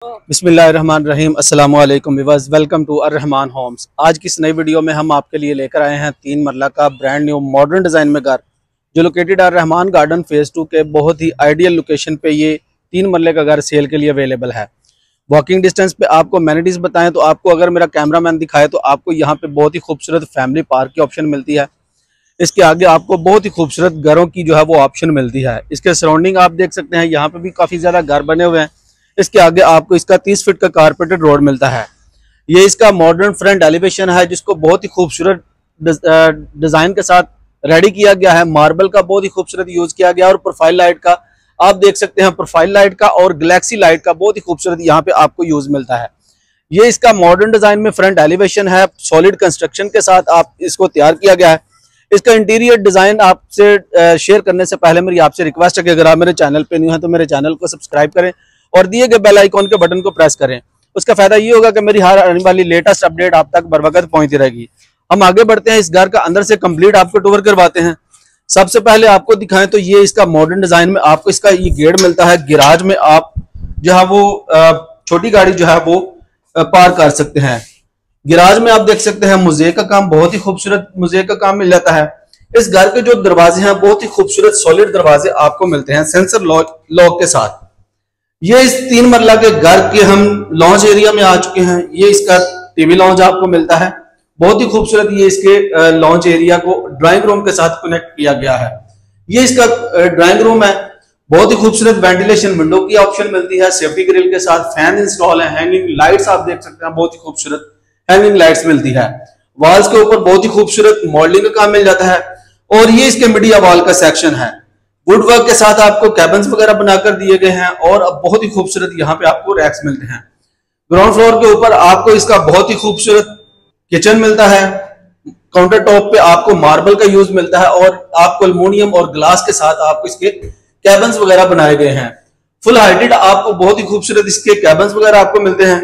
बिस्मिल्लाहिर्रहमानिर्रहीम अस्सलाम वालेकुम व्यूअर्स, वेलकम टू अर्रहमान होम्स। आज की इस नई वीडियो में हम आपके लिए लेकर आए हैं 3 मरला का ब्रांड न्यू मॉडर्न डिज़ाइन में घर, जो लोकेटेड अर्रहमान गार्डन फेज़ 2 के बहुत ही आइडियल लोकेशन पे ये 3 मरले का घर सेल के लिए अवेलेबल है। वॉकिंग डिस्टेंस पे आपको अमेनिटीज़ बताएं तो आपको अगर मेरा कैमरामैन दिखाए तो आपको यहाँ पे बहुत ही खूबसूरत फैमिली पार्क की ऑप्शन मिलती है। इसके आगे आपको बहुत ही खूबसूरत घरों की जो है वो ऑप्शन मिलती है। इसके सराउंडिंग आप देख सकते हैं, यहाँ पे भी काफ़ी ज़्यादा घर बने हुए हैं। इसके आगे आपको इसका 30 फीट का कारपेटेड रोड मिलता है। ये इसका मॉडर्न फ्रंट एलिवेशन है, जिसको बहुत ही खूबसूरत डिजाइन के साथ रेडी किया गया है। मार्बल का बहुत ही खूबसूरत यूज किया गया और प्रोफाइल लाइट का आप देख सकते हैं, प्रोफाइल लाइट का और गैलेक्सी लाइट का बहुत ही खूबसूरत यहाँ पे आपको यूज मिलता है। ये इसका मॉडर्न डिजाइन में फ्रंट एलिवेशन है, सॉलिड कंस्ट्रक्शन के साथ आप इसको तैयार किया गया है। इसका इंटीरियर डिजाइन आपसे शेयर करने से पहले मेरी आपसे रिक्वेस्ट है कि अगर आप मेरे चैनल पे न्यू हैं तो मेरे चैनल को सब्सक्राइब करें और दिए गए बेल आइकॉन के बटन को प्रेस करें। उसका फायदा ये होगा कि मेरी हर आने वाली लेटेस्ट अपडेट आप तक बर वक्त पहुंचती रहेगी। हम आगे बढ़ते हैं, इस घर का अंदर से कंप्लीट आपको टूर करवाते हैं। सबसे पहले आपको दिखाएं तो ये इसका मॉडर्न डिजाइन में आपको इसका ये गेट मिलता है। गिराज में आप जो है वो छोटी गाड़ी जो है वो पार्क कर सकते हैं। गिराज में आप देख सकते हैं मोज़ेक का काम, बहुत ही खूबसूरत मोज़ेक का काम मिल जाता है। इस घर के जो दरवाजे हैं बहुत ही खूबसूरत सॉलिड दरवाजे आपको मिलते हैं सेंसर लॉक के साथ। ये इस 3 मरला के घर के हम लॉन्च एरिया में आ चुके हैं। ये इसका टीवी लॉन्च आपको मिलता है, बहुत ही खूबसूरत। ये इसके लॉन्च एरिया को ड्राइंग रूम के साथ कनेक्ट किया गया है। ये इसका ड्राइंग रूम है, बहुत ही खूबसूरत वेंटिलेशन विंडो की ऑप्शन मिलती है, सेफ्टी ग्रिल के साथ फैन इंस्टॉल है, हैंगिंग लाइट्स आप देख सकते हैं, बहुत ही खूबसूरत हैंगिंग लाइट्स मिलती है। वॉल्स के ऊपर बहुत ही खूबसूरत मॉडलिंग का काम मिल जाता है। और ये इसके मीडिया वॉल का सेक्शन है, वुड वर्क के साथ आपको कैबिन्स वगैरह बनाकर दिए गए हैं और अब बहुत ही खूबसूरत यहाँ पे आपको रैक्स मिलते हैं। ग्राउंड फ्लोर के ऊपर आपको इसका बहुत ही खूबसूरत किचन मिलता है। काउंटर टॉप पे आपको मार्बल का यूज मिलता है और आपको एल्युमिनियम और ग्लास के साथ आपको इसके कैबिन्स वगैरह बनाए गए हैं। फुल हाइटेड आपको बहुत ही खूबसूरत इसके कैबिन्स वगैरह आपको मिलते हैं।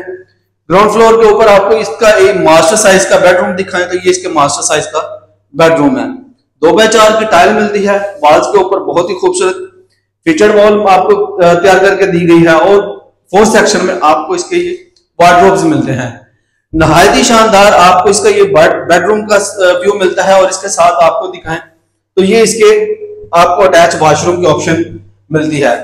ग्राउंड फ्लोर के ऊपर आपको इसका एक मास्टर साइज का बेडरूम दिखाएं तो ये इसके मास्टर साइज का बेडरूम है। 2x4 की टाइल मिलती है। वॉल्स के ऊपर बहुत ही खूबसूरत फीचर वॉल आपको तैयार करके दी गई है और 4th सेक्शन में आपको इसके ये वार्डरोब्स मिलते हैं। नहायत ही शानदार आपको इसका ये बेडरूम का व्यू मिलता है और इसके साथ आपको दिखाएं तो ये इसके आपको अटैच वॉशरूम की ऑप्शन मिलती है।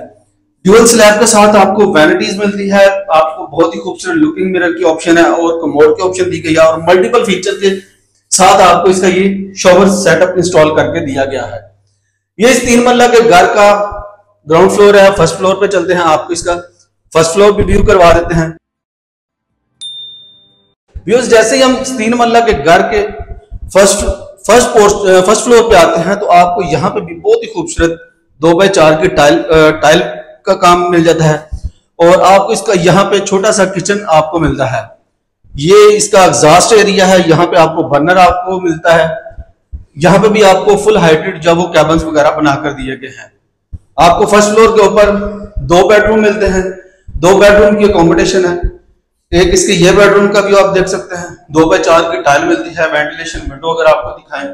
ड्यूअल स्लैब के साथ आपको वैनिटीज मिलती है, आपको बहुत ही खूबसूरत लुकिंग मिरर की ऑप्शन है और कमोड की ऑप्शन दी गई है और मल्टीपल फीचर के साथ आपको इसका ये शॉवर सेटअप इंस्टॉल करके दिया गया है। ये इस 3 मरला के घर का ग्राउंड फ्लोर है। फर्स्ट फ्लोर पे चलते हैं, आपको इसका फर्स्ट फ्लोर भी व्यू करवा देते हैं। व्यूज जैसे ही हम 3 मरला के घर के फर्स्ट फ्लोर पे आते हैं तो आपको यहाँ पे भी बहुत ही खूबसूरत 2x4 की टाइल का काम मिल जाता है और आपको इसका यहाँ पे छोटा सा किचन आपको मिलता है। ये इसका एग्जॉस्ट एरिया है, यहाँ पे आपको बर्नर आपको मिलता है। यहाँ पे भी आपको फुल हाइटेड जो वो कैबिन्स वगैरह बनाकर दिए गए हैं। आपको फर्स्ट फ्लोर के ऊपर 2 बेडरूम मिलते हैं, 2 बेडरूम की अकोमोडेशन है। एक इसके ये बेडरूम का व्यू आप देख सकते हैं, 2x4 की टाइल मिलती है, वेंटिलेशन विंडो अगर आपको दिखाएं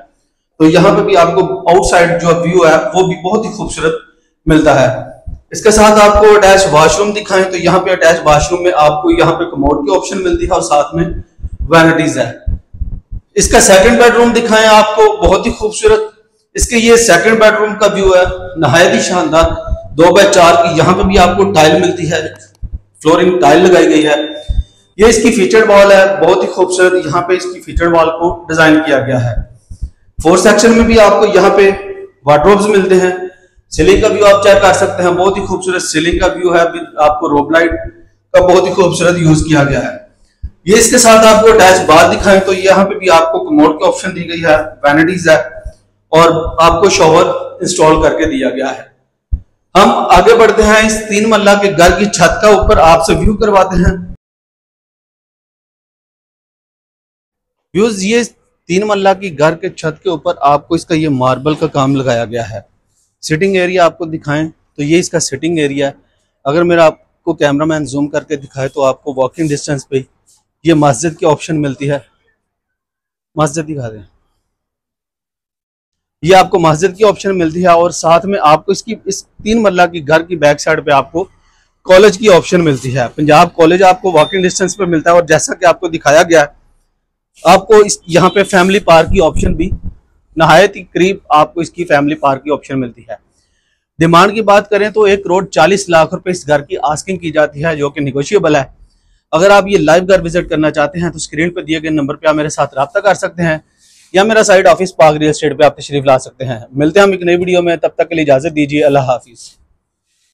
तो यहाँ पे भी आपको आउटसाइड जो व्यू है वो भी बहुत ही खूबसूरत मिलता है। इसके साथ आपको अटैच वॉशरूम दिखाएं तो यहाँ पे अटैच वॉशरूम में आपको यहाँ पे कमोड की ऑप्शन मिलती है और साथ में वैनिटीज है। इसका सेकंड बेडरूम दिखाएं आपको, बहुत ही खूबसूरत इसके ये सेकंड बेडरूम का व्यू है, नहायत ही शानदार 2x4 की। यहाँ पे भी आपको टाइल मिलती है, फ्लोरिंग टाइल लगाई गई है। ये इसकी फीचर्ड वॉल है, बहुत ही खूबसूरत यहाँ पे इसकी फीचर्ड वॉल को डिजाइन किया गया है। 4th सेक्शन में भी आपको यहाँ पे वार्डरोब्स मिलते हैं। सीलिंग का व्यू आप चेक कर सकते हैं, बहुत ही खूबसूरत सीलिंग का व्यू है, आपको रोब लाइट का बहुत ही खूबसूरत यूज किया गया है। ये इसके साथ आपको अटैच बाथ दिखाएं तो यहाँ पे भी आपको कमोड की ऑप्शन दी गई है, वैनिटीज है और आपको शॉवर इंस्टॉल करके दिया गया है। हम आगे बढ़ते हैं, इस 3 मरला के घर की छत का ऊपर आपसे व्यू करवाते हैं। व्यूज ये 3 मरला की घर के छत के ऊपर आपको इसका ये मार्बल का काम लगाया गया है। सिटिंग एरिया आपको दिखाएं तो ये इसका सिटिंग एरिया है। अगर मेरा आपको कैमरामैन जूम करके दिखाए तो आपको वॉकिंग डिस्टेंस पे ये मस्जिद की ऑप्शन मिलती है। मस्जिद दिखा दें, ये आपको मस्जिद की ऑप्शन मिलती है और साथ में आपको इसकी इस 3 मरला की घर की बैक साइड पे आपको कॉलेज की ऑप्शन मिलती है। पंजाब कॉलेज आपको वॉकिंग डिस्टेंस पे मिलता है और जैसा कि आपको दिखाया गया है, आपको इस यहाँ पे फैमिली पार्क की ऑप्शन भी नहायत ही करीब आपको इसकी फैमिली पार्क की ऑप्शन मिलती है। डिमांड की बात करें तो 1 करोड़ 40 लाख रुपए इस घर की आस्किंग की जाती है, जो कि निगोशिएबल है। अगर आप ये लाइव घर विजिट करना चाहते हैं तो स्क्रीन पर दिए गए नंबर पे आप मेरे साथ रब्ता कर सकते हैं या मेरा side office park real estate पे आप तशरीफ ला सकते हैं। मिलते हैं हम एक नई वीडियो में, तब तक के लिए इजाजत दीजिए। अल्लाह हाफिज।